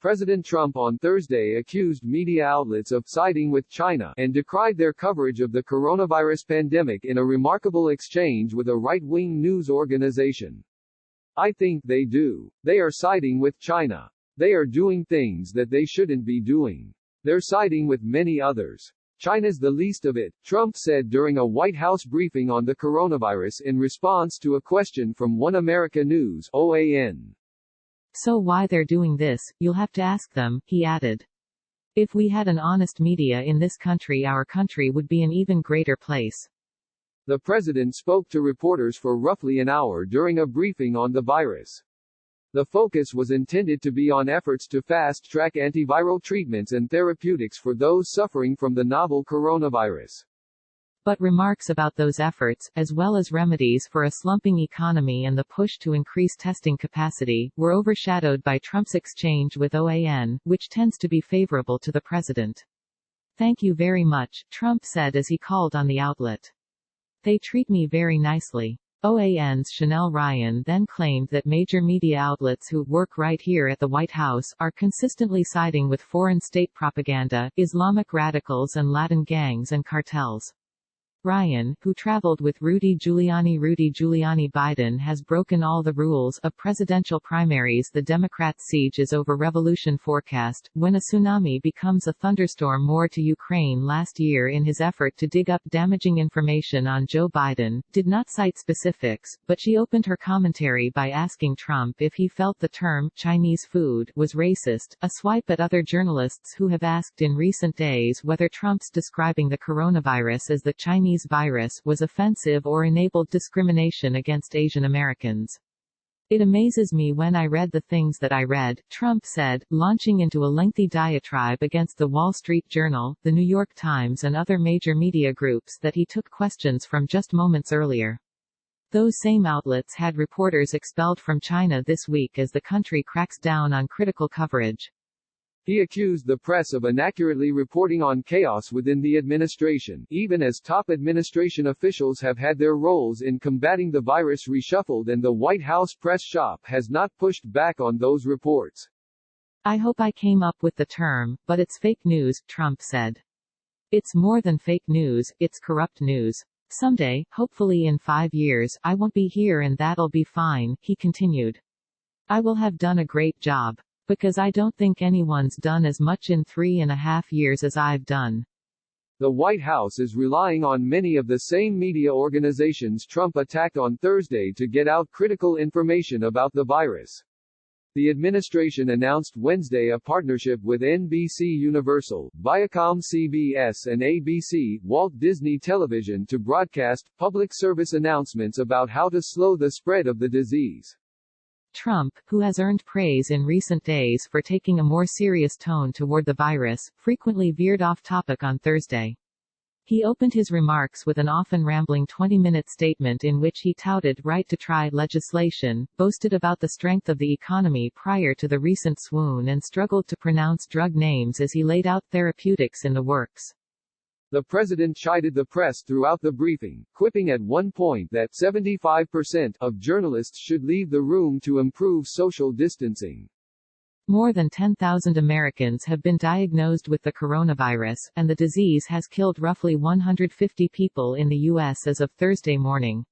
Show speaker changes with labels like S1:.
S1: President Trump on Thursday accused media outlets of siding with China and decried their coverage of the coronavirus pandemic in a remarkable exchange with a right-wing news organization. "I think they do. They are siding with China. They are doing things that they shouldn't be doing. They're siding with many others. China's the least of it," Trump said during a White House briefing on the coronavirus in response to a question from One America News (OAN).
S2: "So why they're doing this, you'll have to ask them," he added. "If we had an honest media in this country, our country would be an even greater place."
S1: The president spoke to reporters for roughly an hour during a briefing on the virus. The focus was intended to be on efforts to fast-track antiviral treatments and therapeutics for those suffering from the novel coronavirus.
S2: But remarks about those efforts, as well as remedies for a slumping economy and the push to increase testing capacity, were overshadowed by Trump's exchange with OAN, which tends to be favorable to the president. "Thank you very much," Trump said as he called on the outlet. "They treat me very nicely." OAN's Chanel Ryan then claimed that major media outlets who work right here at the White House are consistently siding with foreign state propaganda, Islamic radicals and Latin gangs and cartels. Ryan, who traveled with Rudy Giuliani Biden has broken all the rules of presidential primaries. The Democrats' siege is over revolution forecast, when a tsunami becomes a thunderstorm. More to Ukraine. Last year, in his effort to dig up damaging information on Joe Biden, did not cite specifics, but she opened her commentary by asking Trump if he felt the term Chinese food was racist, a swipe at other journalists who have asked in recent days whether Trump's describing the coronavirus as the Chinese virus was offensive or enabled discrimination against Asian Americans. "It amazes me when I read the things that I read," Trump said, launching into a lengthy diatribe against the Wall Street Journal, the New York Times and other major media groups that he took questions from just moments earlier. Those same outlets had reporters expelled from China this week as the country cracks down on critical coverage.
S1: He accused the press of inaccurately reporting on chaos within the administration, even as top administration officials have had their roles in combating the virus reshuffled, and the White House press shop has not pushed back on those reports.
S2: "I hope I came up with the term, but it's fake news," Trump said. "It's more than fake news, it's corrupt news. Someday, hopefully in 5 years, I won't be here and that'll be fine," he continued. "I will have done a great job. Because I don't think anyone's done as much in 3.5 years as I've done."
S1: The White House is relying on many of the same media organizations Trump attacked on Thursday to get out critical information about the virus. The administration announced Wednesday a partnership with NBC Universal, Viacom CBS and ABC, Walt Disney Television to broadcast public service announcements about how to slow the spread of the disease.
S2: Trump, who has earned praise in recent days for taking a more serious tone toward the virus, frequently veered off topic on Thursday. He opened his remarks with an often rambling 20-minute statement in which he touted right-to-try legislation, boasted about the strength of the economy prior to the recent swoon and struggled to pronounce drug names as he laid out therapeutics in the works.
S1: The president chided the press throughout the briefing, quipping at one point that 75% of journalists should leave the room to improve social distancing.
S2: More than 10,000 Americans have been diagnosed with the coronavirus, and the disease has killed roughly 150 people in the U.S. as of Thursday morning.